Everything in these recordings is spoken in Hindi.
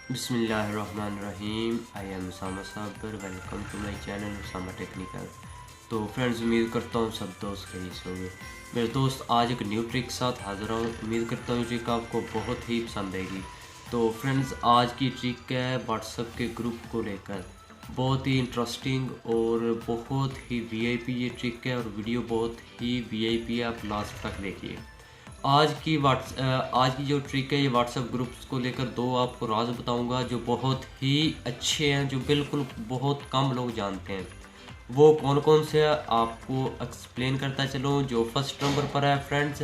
बिस्मिल्लाहिर्रहमानिर्रहीम। आई am Usama Sabir. Welcome to my channel Usama technical. तो फ्रेंड्स, उम्मीद करता हूँ सब दोस्त खरीस होंगे। मेरे दोस्त, आज एक न्यू ट्रिक साथ हाज़िर हूँ। उम्मीद करता हूँ ट्रिक आपको बहुत ही पसंद आएगी। तो फ्रेंड्स, आज की ट्रिक है व्हाट्सएप के ग्रुप को लेकर। बहुत ही इंटरेस्टिंग और बहुत ही वीआईपी ये ट्रिक है, और वीडियो बहुत ही वीआईपी है, आप लास्ट तक देखिए। आज की जो ट्रिक है, ये व्हाट्सएप ग्रुप्स को लेकर दो आपको राज बताऊंगा जो बहुत ही अच्छे हैं, जो बिल्कुल बहुत कम लोग जानते हैं। वो कौन कौन से हैं आपको एक्सप्लेन करता चलो। जो फर्स्ट नंबर पर है फ्रेंड्स,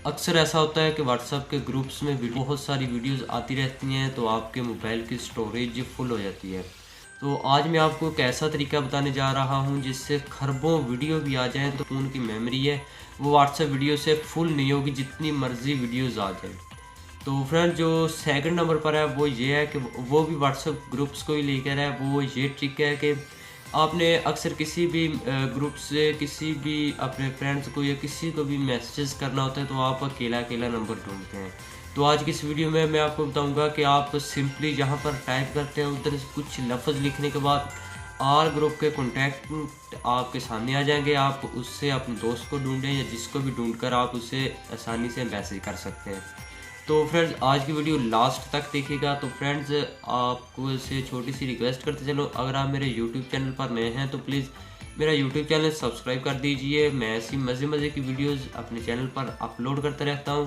अक्सर ऐसा होता है कि व्हाट्सएप के ग्रुप्स में बहुत सारी वीडियोस आती रहती हैं, तो आपके मोबाइल की स्टोरेज फुल हो जाती है। तो आज मैं आपको एक ऐसा तरीका बताने जा रहा हूं जिससे खरबों वीडियो भी आ जाएं, तो उनकी मेमोरी है वो व्हाट्सएप वीडियो से फुल नहीं होगी, जितनी मर्जी वीडियोस आ जाए। तो फ्रेंड, जो सेकंड नंबर पर है वो ये है कि वो भी व्हाट्सएप ग्रुप्स को ही लेकर है। वो ये ट्रिक है कि आपने अक्सर किसी भी ग्रुप से किसी भी अपने फ्रेंड्स को या किसी को भी मैसेजेस करना होता है, तो आप अकेला अकेला नंबर ढूंढते हैं। तो आज की इस वीडियो में मैं आपको बताऊंगा कि आप सिंपली जहां पर टाइप करते हैं उधर कुछ लफ्ज़ लिखने के बाद आल ग्रुप के कॉन्टैक्ट आपके सामने आ जाएंगे। आप उससे अपने दोस्त को ढूंढें या जिसको भी ढूंढकर आप उसे आसानी से मैसेज कर सकते हैं। तो फ्रेंड्स, आज की वीडियो लास्ट तक देखिएगा। तो फ्रेंड्स, आपको से छोटी सी रिक्वेस्ट करते चलो, अगर आप मेरे यूट्यूब चैनल पर नए हैं तो प्लीज़ मेरा यूट्यूब चैनल सब्सक्राइब कर दीजिए। मैं ऐसी मज़े की वीडियोस अपने चैनल पर अपलोड करता रहता हूं।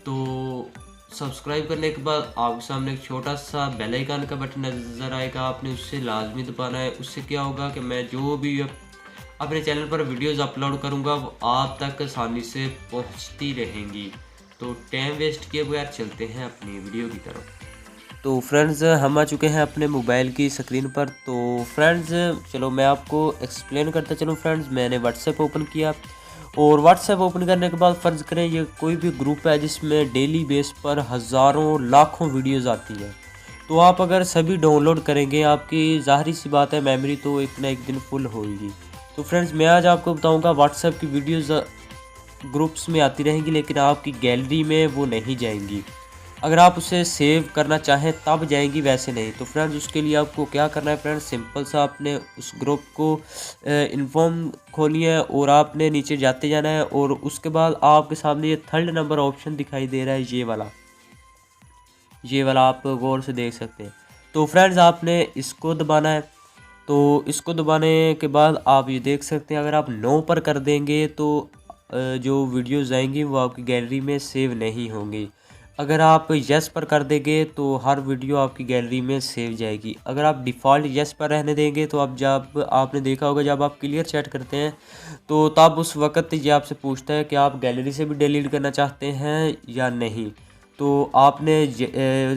तो सब्सक्राइब करने के बाद आपके सामने एक छोटा सा बेल आइकन का बटन नज़र आएगा, आपने उससे लाजमी दबाना है। उससे क्या होगा कि मैं जो भी अपने चैनल पर वीडियोस अपलोड करूंगा वो आप तक आसानी से पहुंचती रहेंगी। तो टाइम वेस्ट किए बगैर चलते हैं अपनी वीडियो की तरफ। तो फ्रेंड्स, हम आ चुके हैं अपने मोबाइल की स्क्रीन पर। तो फ्रेंड्स, चलो मैं आपको एक्सप्लेन करता चलूँ। फ्रेंड्स, मैंने व्हाट्सएप ओपन किया, और व्हाट्सएप ओपन करने के बाद फ़र्ज़ करें ये कोई भी ग्रुप है जिसमें डेली बेस पर हज़ारों लाखों वीडियोज़ आती है। तो आप अगर सभी डाउनलोड करेंगे, आपकी ज़ाहिर सी बात है मेमोरी तो एक ना एक दिन फुल होगी। तो फ्रेंड्स, मैं आज आपको बताऊंगा व्हाट्सएप की वीडियोज़ ग्रुप्स में आती रहेंगी, लेकिन आपकी गैलरी में वो नहीं जाएंगी। अगर आप उसे सेव करना चाहें तब जाएंगी, वैसे नहीं। तो फ्रेंड्स, उसके लिए आपको क्या करना है फ्रेंड्स, सिंपल सा आपने उस ग्रुप को इन्फॉर्म खोलनी है और आपने नीचे जाते जाना है, और उसके बाद आपके सामने ये थर्ड नंबर ऑप्शन दिखाई दे रहा है, ये वाला आप गौर से देख सकते हैं। तो फ्रेंड्स, आपने इसको दबाना है। तो इसको दबाने के बाद आप ये देख सकते हैं, अगर आप नो पर कर देंगे तो जो वीडियोज़ आएंगी वो आपकी गैलरी में सेव नहीं होंगी। अगर आप यस पर कर देंगे तो हर वीडियो आपकी गैलरी में सेव जाएगी। अगर आप डिफ़ॉल्ट यस पर रहने देंगे तो आप जब आपने देखा होगा जब आप क्लियर चैट करते हैं तो तब उस वक्त ये आपसे पूछता है कि आप गैलरी से भी डिलीट करना चाहते हैं या नहीं। तो आपने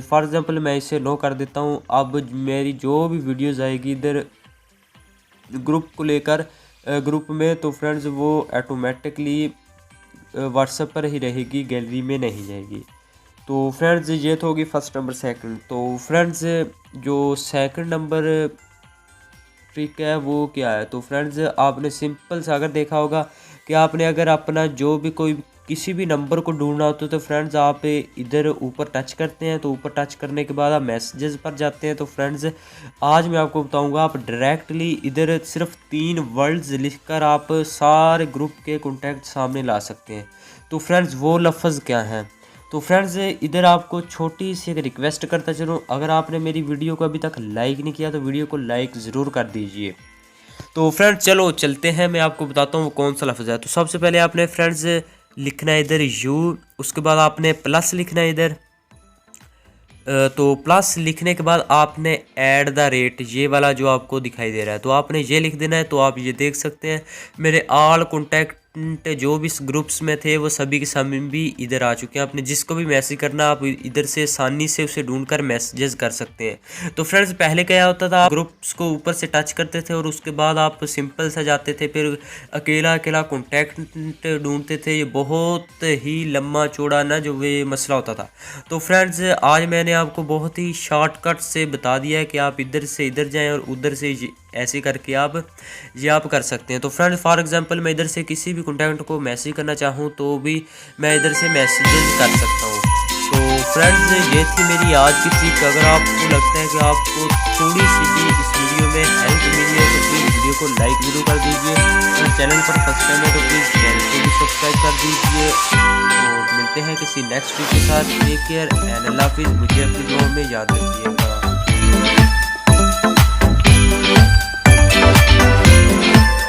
फॉर एग्ज़ाम्पल मैं इसे नो कर देता हूँ। अब मेरी जो भी वीडियोज़ आएगी इधर ग्रुप को लेकर ग्रुप में, तो फ्रेंड्स वो ऑटोमेटिकली व्हाट्सएप पर ही रहेगी, गैलरी में नहीं जाएगी। तो फ्रेंड्स, ये तो होगी फर्स्ट नंबर। सेकंड, तो फ्रेंड्स जो सेकंड नंबर ट्रिक है वो क्या है, तो फ्रेंड्स आपने सिंपल सा अगर देखा होगा कि आपने अगर अपना जो भी कोई किसी भी नंबर को ढूंढना होता है तो फ्रेंड्स आप इधर ऊपर टच करते हैं। तो ऊपर टच करने के बाद आप मैसेजेस पर जाते हैं। तो फ्रेंड्स, आज मैं आपको बताऊंगा आप डायरेक्टली इधर सिर्फ 3 वर्ड्स लिखकर आप सारे ग्रुप के कॉन्टैक्ट सामने ला सकते हैं। तो फ्रेंड्स, वो लफ्ज़ क्या हैं, तो फ्रेंड्स इधर आपको छोटी सी एक रिक्वेस्ट करता चलूँ, अगर आपने मेरी वीडियो को अभी तक लाइक नहीं किया तो वीडियो को लाइक ज़रूर कर दीजिए। तो फ्रेंड्स, चलो चलते हैं, मैं आपको बताता हूँ वो कौन सा लफ्ज़ है। तो सबसे पहले आपने फ्रेंड्स लिखना है इधर यू, उसके बाद आपने प्लस लिखना है इधर। तो प्लस लिखने के बाद आपने ऐट द रेट ये वाला जो आपको दिखाई दे रहा है तो आपने ये लिख देना है। तो आप ये देख सकते हैं मेरे ऑल कॉन्टैक्ट जो भी इस ग्रुप्स में थे वो सभी के सामने भी इधर आ चुके हैं। आपने जिसको भी मैसेज करना आप इधर से आसानी से उसे ढूंढकर मैसेजेस कर सकते हैं। तो फ्रेंड्स, पहले क्या होता था, ग्रुप्स को ऊपर से टच करते थे और उसके बाद आप सिंपल सा जाते थे, फिर अकेला अकेला कॉन्टैक्ट ढूंढते थे। ये बहुत ही लम्बा चौड़ा ना जो ये मसला होता था। तो फ्रेंड्स, आज मैंने आपको बहुत ही शॉर्टकट से बता दिया है कि आप इधर से इधर जाएं और उधर से ऐसे करके आप कर सकते हैं। तो फ्रेंड, फॉर एग्जांपल मैं इधर से किसी भी कॉन्टैक्ट को मैसेज करना चाहूँ तो भी मैं इधर से मैसेजेस कर सकता हूँ। तो फ्रेंड्स ये थी मेरी आज की ट्रिक। अगर आपको लगता है कि आपको थोड़ी सी भी इस वीडियो में हेल्प मिली है तो प्लीज़ वीडियो को लाइक जरूर कर दीजिए, और चैनल पर फर्स्ट टाइम है तो प्लीज़ चैनल को भी सब्सक्राइब कर दीजिए। तो मिलते हैं किसी नेक्स्ट वीडियो के साथ। टेक केयर एंड अल्लाह हाफिज़। मुझे अपनी दुआओं में याद रखिए।